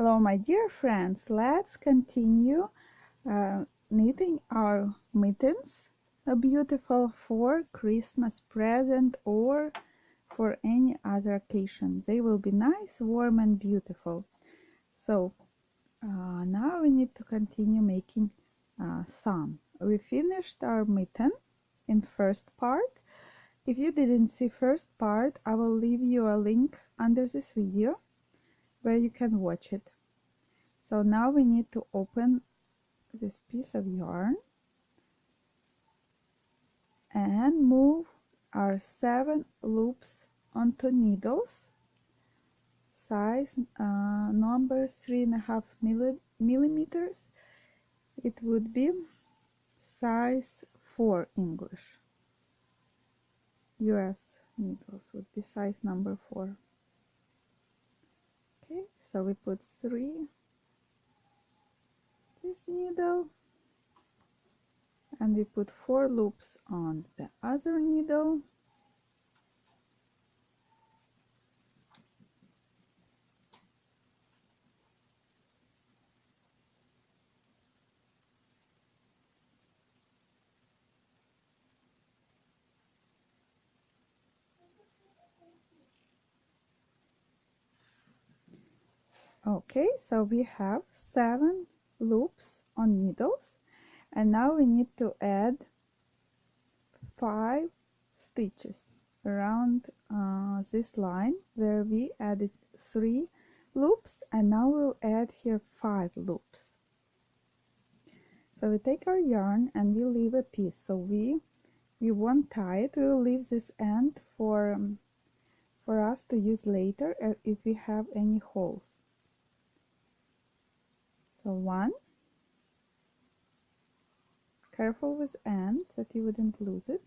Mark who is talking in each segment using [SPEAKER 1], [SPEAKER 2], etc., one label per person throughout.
[SPEAKER 1] Hello, my dear friends. Let's continue knitting our mittens, a beautiful for Christmas present or for any other occasion. They will be nice, warm, and beautiful. So now we need to continue making some. We finished our mitten in first part. If you didn't see first part, I will leave you a link under this video where you can watch it. So now we need to open this piece of yarn and move our 7 loops onto needles, size number 3.5 millimeters. It would be size 4 English. US needles would be size number 4. Okay, so we put 3 this needle, and we put 4 loops on the other needle. Okay, so we have 7 loops on needles, and now we need to add 5 stitches around this line where we added 3 loops, and now we'll add here 5 loops. So we take our yarn and we leave a piece, so we won't tie it. We will leave this end for us to use later if we have any holes. So 1, careful with end that you wouldn't lose it.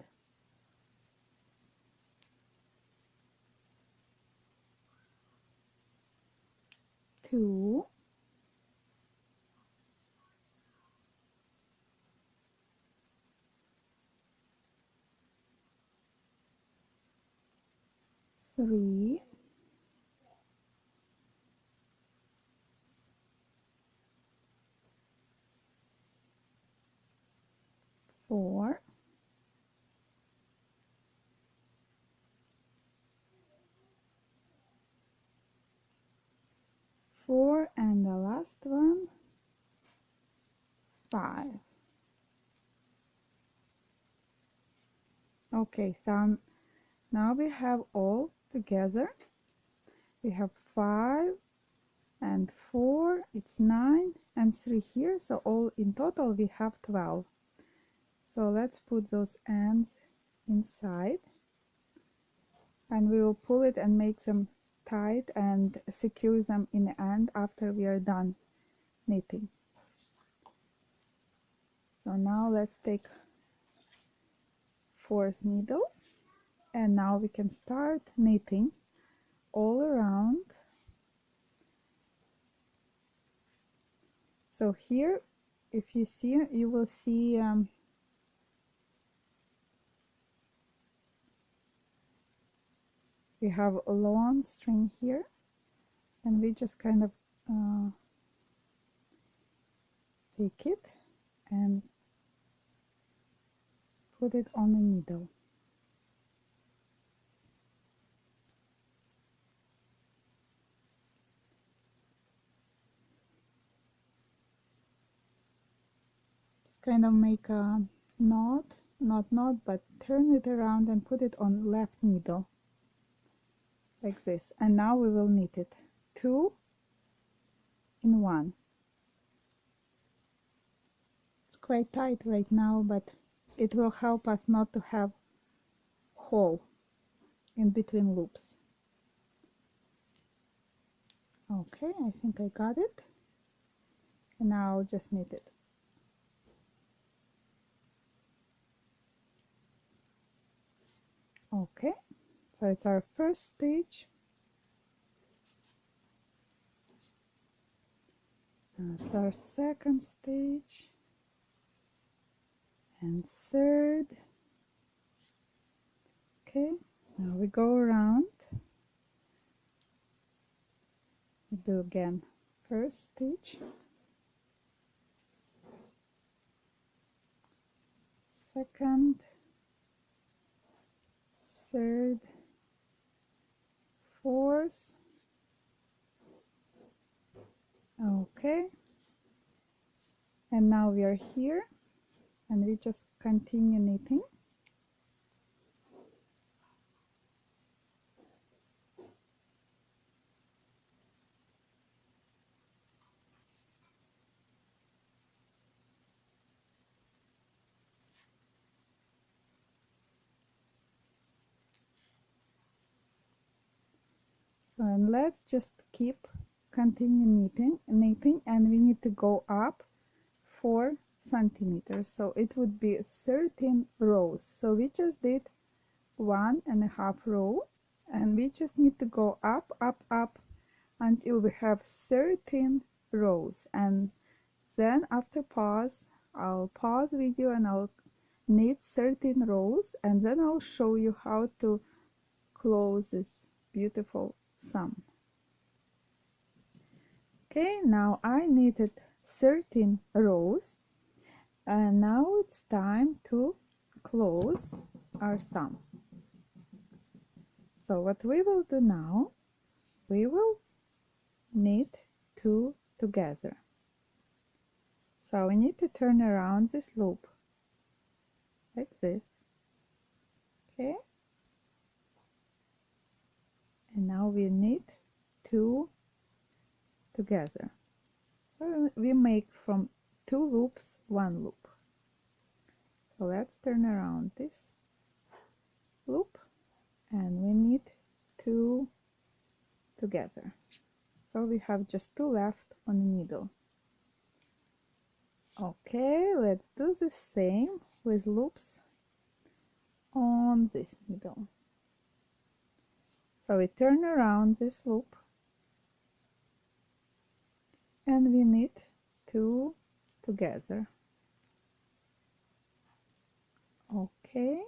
[SPEAKER 1] 2, 3, 4, 4, and the last one 5. Okay, so now we have all together. We have 5 and 4, it's 9, and 3 here, so all in total we have 12. So let's put those ends inside, and we will pull it and make them tight and secure them in the end after we are done knitting. So now let's take 4th needle, and now we can start knitting all around. So here, if you see, you will see we have a long string here, and we just kind of take it and put it on the needle. Just kind of make a knot, not knot, but turn it around and put it on left needle like this, and now we will knit it 2 in 1. It's quite tight right now, but it will help us not to have hole in between loops. Okay, I think I got it, and now I'll just knit it. Okay, so it's our first stitch. That's our second stitch, and third. Okay, now we go around, we do again First stitch, second, third, fourth. Okay, and now we are here, and we just continue knitting. So, and let's just continue knitting, and we need to go up 4 centimeters, so it would be 13 rows. So we just did 1.5 row, and we just need to go up until we have 13 rows, and then after pause, I'll pause video and I'll knit 13 rows, and then I'll show you how to close this beautiful sum. Okay, now I knitted 13 rows, and now it's time to close our sum. So what we will do now, we will knit 2 together. So we need to turn around this loop like this. Okay, and now we knit 2 together. So we make from 2 loops 1 loop. So let's turn around this loop, and we knit 2 together. So we have just 2 left on the needle. Okay, let's do the same with loops on this needle. So we turn around this loop, and we knit 2 together. Okay,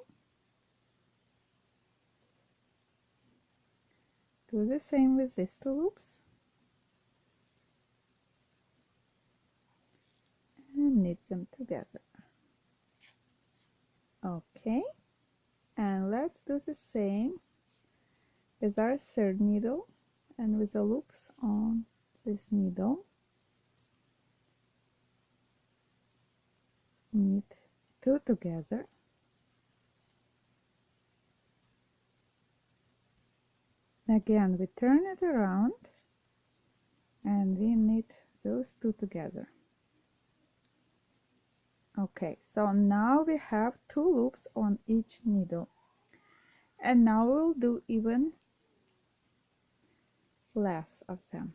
[SPEAKER 1] do the same with these 2 loops, and knit them together. Okay, and let's do the same with our third needle and with the loops on this needle. Knit 2 together, again we turn it around, and we knit those 2 together. Okay, so now we have 2 loops on each needle, and now we'll do even less of them.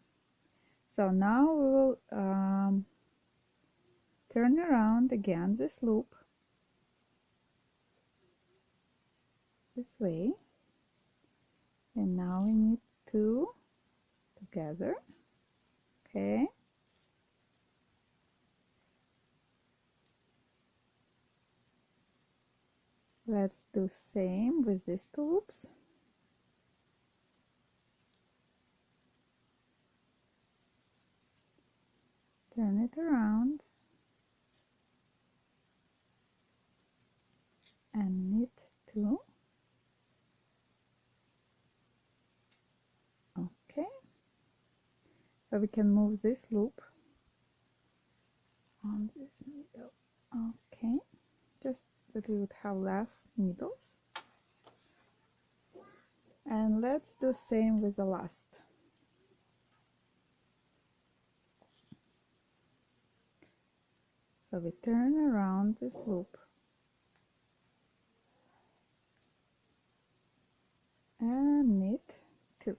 [SPEAKER 1] So now we will turn around again this loop this way, and now we knit 2 together. Okay, let's do same with these 2 loops. Turn it around and knit 2. Okay, so we can move this loop on this needle. Okay, just that we would have less needles. And let's do same with the last. So we turn around this loop and knit 2.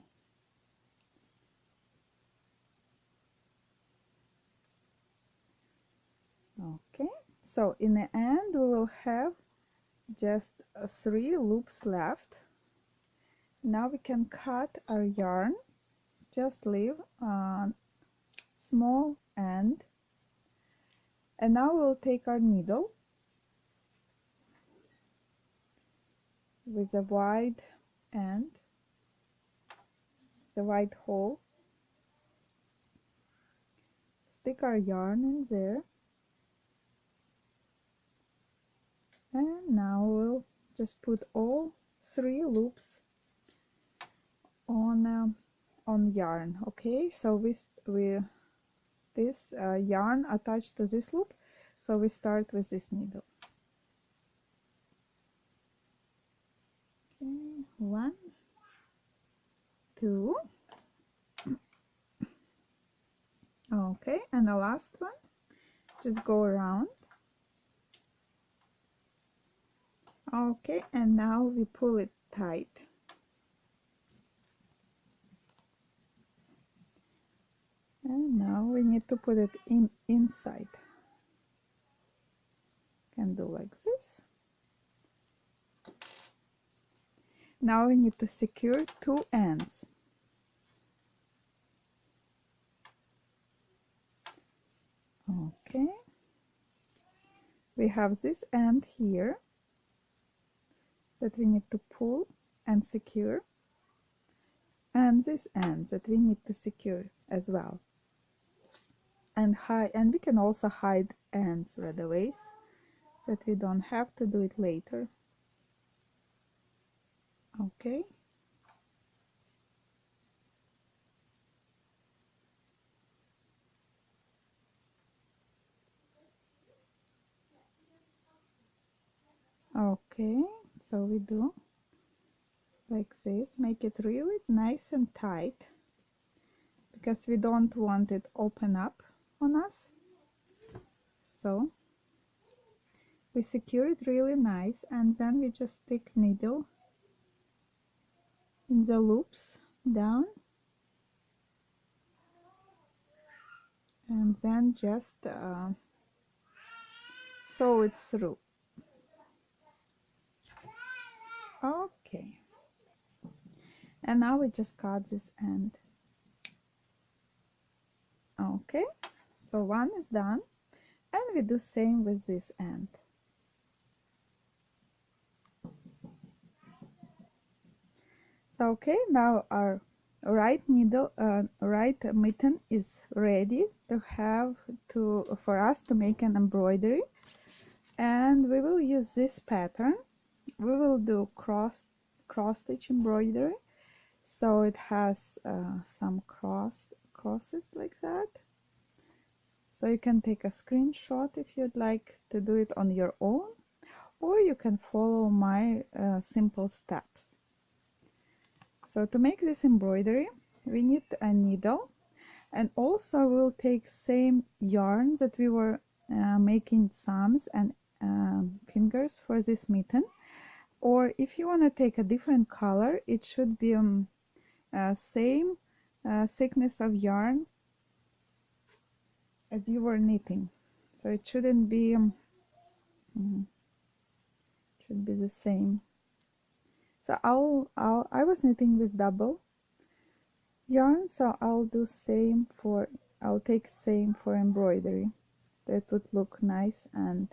[SPEAKER 1] Okay, so in the end we will have just 3 loops left. Now we can cut our yarn, just leave a small end, and now we'll take our needle with a wide end, the wide hole, stick our yarn in there, and now we'll just put all 3 loops on yarn. Okay, so this yarn attached to this loop, so we start with this needle. Okay, 1, 2. Okay, and the last one, just go around. Okay, and now we pull it tight. And now we need to put it inside. Can do like this. Now we need to secure 2 ends. Okay. We have this end here that we need to pull and secure, and this end that we need to secure as well. And we can also hide ends right away, so that we don't have to do it later. Okay. Okay, so we do like this, make it really nice and tight, because we don't want it open up on us. So we secure it really nice, and then we just stick needle in the loops down, and then just sew it through. Okay, and now we just cut this end. Okay, so one is done, and we do same with this end. Okay, now our right needle, right mitten is ready for us to make an embroidery, and we will use this pattern. We will do cross stitch embroidery, so it has some crosses like that. So you can take a screenshot if you'd like to do it on your own, or you can follow my simple steps. So to make this embroidery, we need a needle, and also we'll take same yarn that we were making thumbs and fingers for this mitten. Or if you want to take a different color, it should be same thickness of yarn as you were knitting. So it shouldn't be should be the same. So I was knitting with double yarn, so I'll take same for embroidery. That would look nice and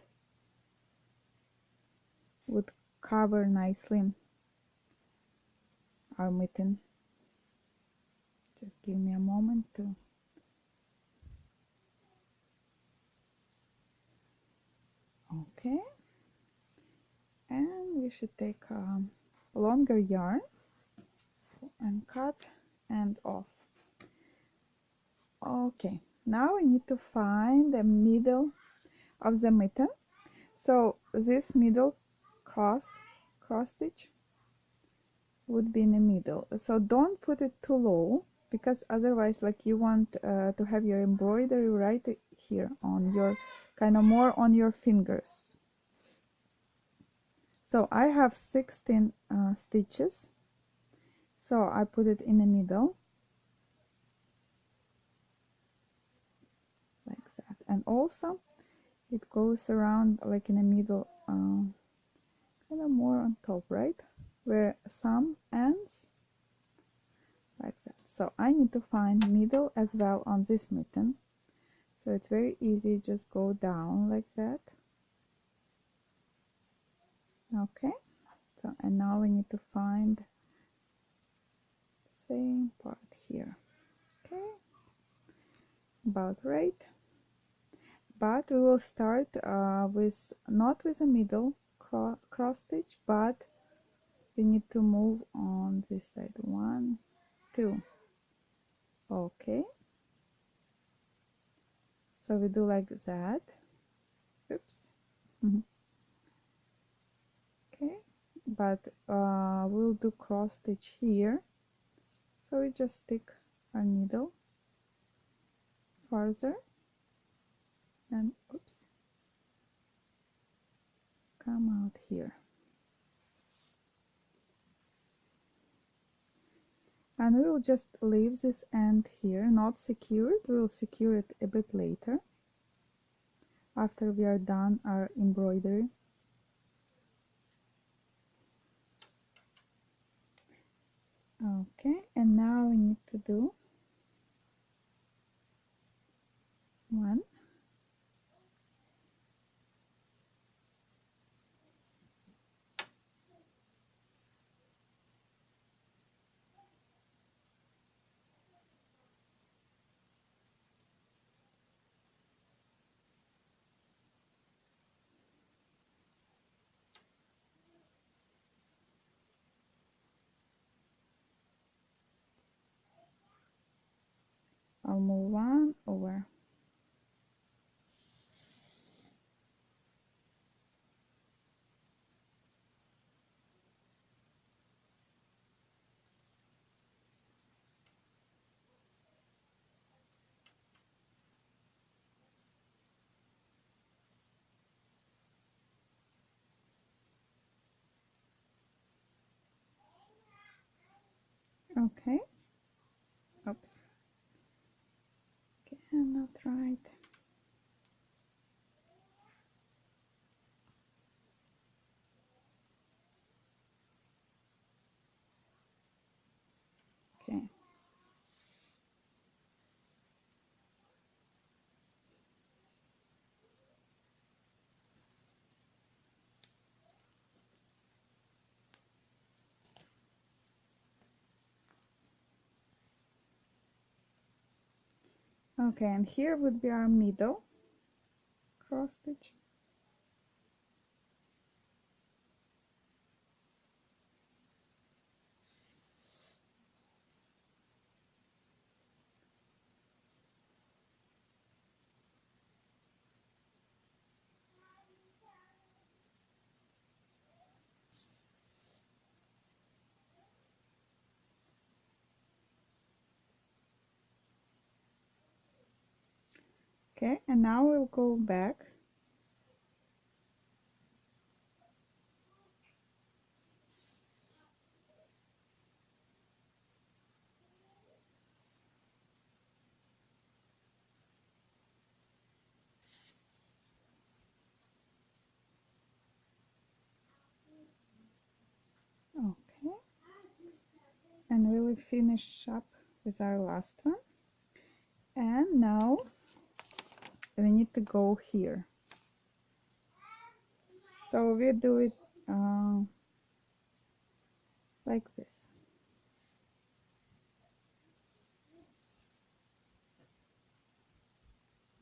[SPEAKER 1] would cover nicely our mitten. Just give me a moment to okay, and we should take a longer yarn and cut end off. Okay, now we need to find the middle of the mitten. So this middle cross stitch would be in the middle. So don't put it too low, because otherwise, like, you want to have your embroidery right here on your kind of more on your fingers. So I have 16 stitches, so I put it in the middle like that, and also it goes around like in the middle, kind of more on top, right where some ends, like that. So I need to find middle as well on this mitten, so it's very easy, just go down like that. Okay, so and now we need to find same part here. Okay, about right. but we will start with not with a middle cross stitch, but we need to move on this side. 1, 2. Okay, so we do like that. Oops. Okay, but we'll do cross stitch here, so we just stick our needle farther and oops, come out here. And we will just leave this end here, not secured. We will secure it a bit later, after we are done our embroidery. Okay, and now we need to do 1, I'll move 1 over. Okay, oops, okay, not right. Okay, okay, and here would be our middle cross stitch. Okay, and now we'll go back. Okay, and we will finish up with our last one. And now we need to go here. So we do it like this.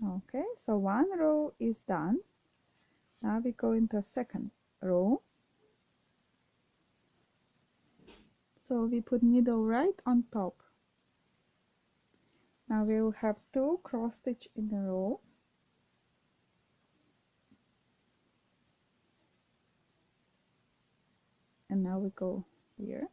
[SPEAKER 1] Okay, so one row is done. Now we go into a second row. So we put needle right on top. Now we will have 2 cross stitch in a row. And now we go here.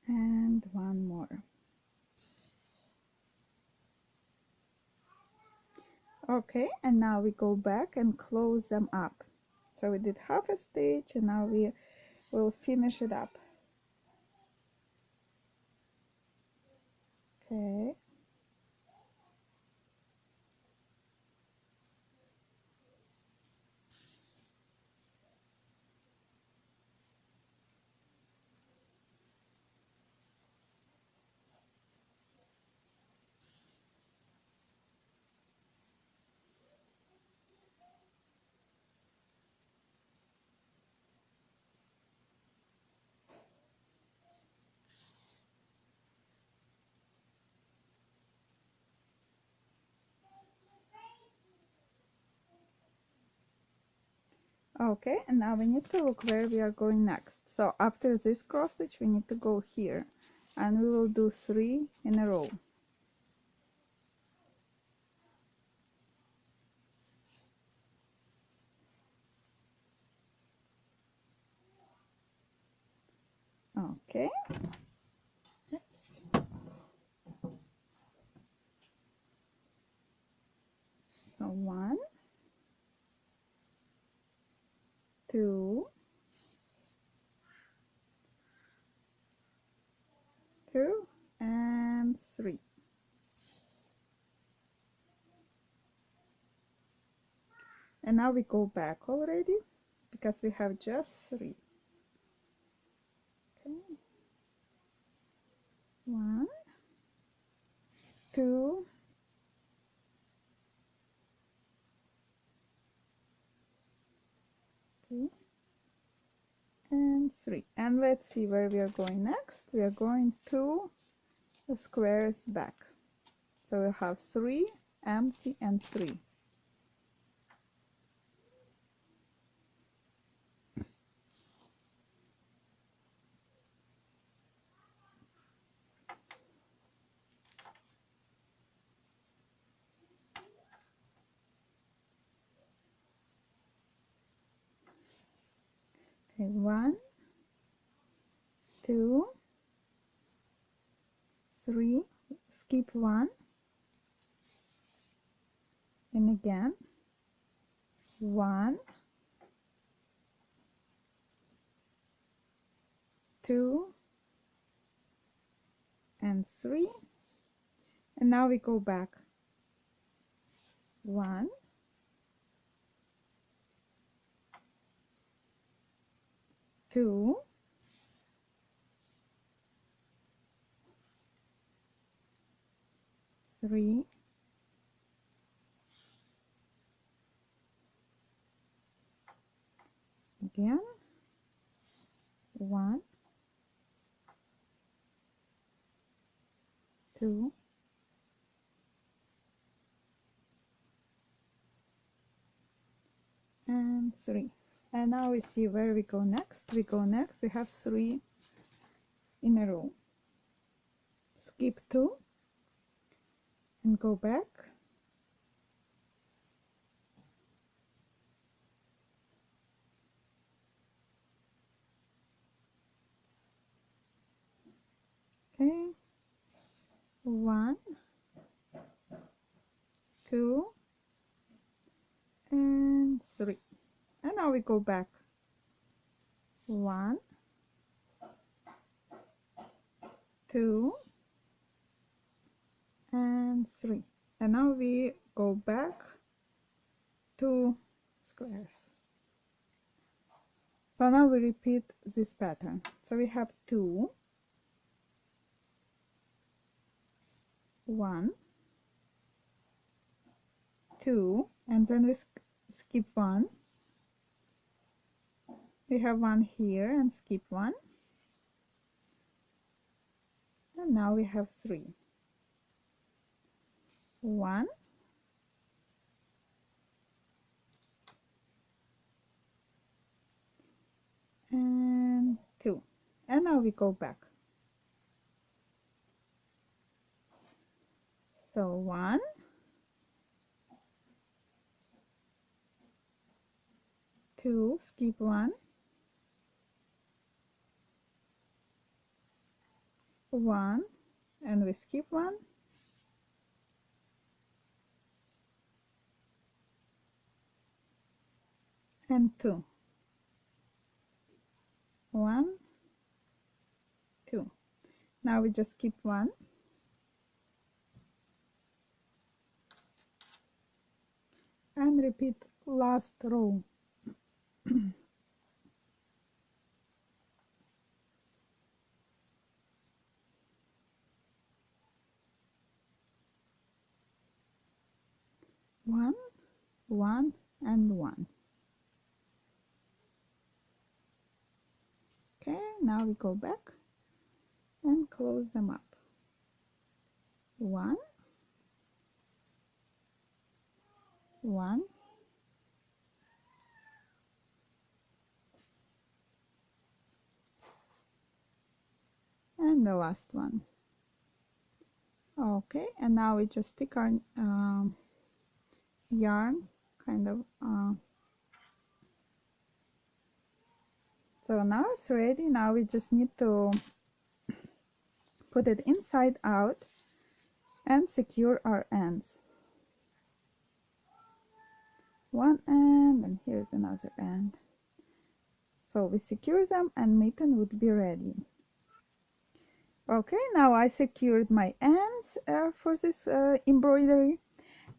[SPEAKER 1] And one more. Okay, and now we go back and close them up. So we did half a stitch and now we will finish it up. Okay. Okay, and now we need to look where we are going next. So after this cross stitch we need to go here, and we will do 3 in a row. Okay. Oops. So 1, 2, 2, and 3. And now we go back already because we have just 3. Okay. 1, 2, 2, and 3. And let's see where we are going next. We are going to the squares back. So we'll have 3 empty and 3. Okay, 1, 2, 3, skip 1, and again 1, 2, and 3, and now we go back 1, 2, 3, again 1, 2, and 3. And now we see where we go next. We have 3 in a row. Skip 2 and go back. Okay, 1, 2, and 3. And now we go back 1, 2, and 3. And now we go back 2 squares. So now we repeat this pattern. So we have 2, 1, 2, and then we skip 1. We have 1 here and skip 1. And now we have 3. 1, and 2. And now we go back. So 1, 2, skip 1, 1, and we skip 1, and 2, 1, 2. Now we just skip 1, and repeat last row. One, 1, and 1. Okay, now we go back and close them up. 1, 1, and the last one. Okay, and now we just stick our yarn kind of so now it's ready. Now we just need to put it inside out and secure our ends. One end, and here's another end. So we secure them and mitten would be ready. Okay, now I secured my ends for this embroidery,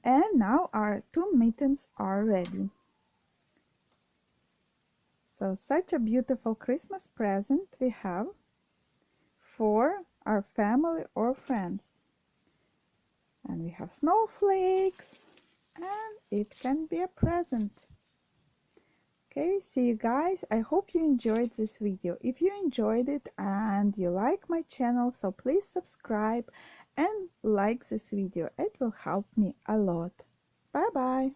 [SPEAKER 1] and now our two mittens are ready. So such a beautiful Christmas present we have for our family or friends. And we have snowflakes, and it can be a present. Okay, see you guys. I hope you enjoyed this video. If you enjoyed it and you like my channel, so please subscribe and like this video. It will help me a lot. Bye bye.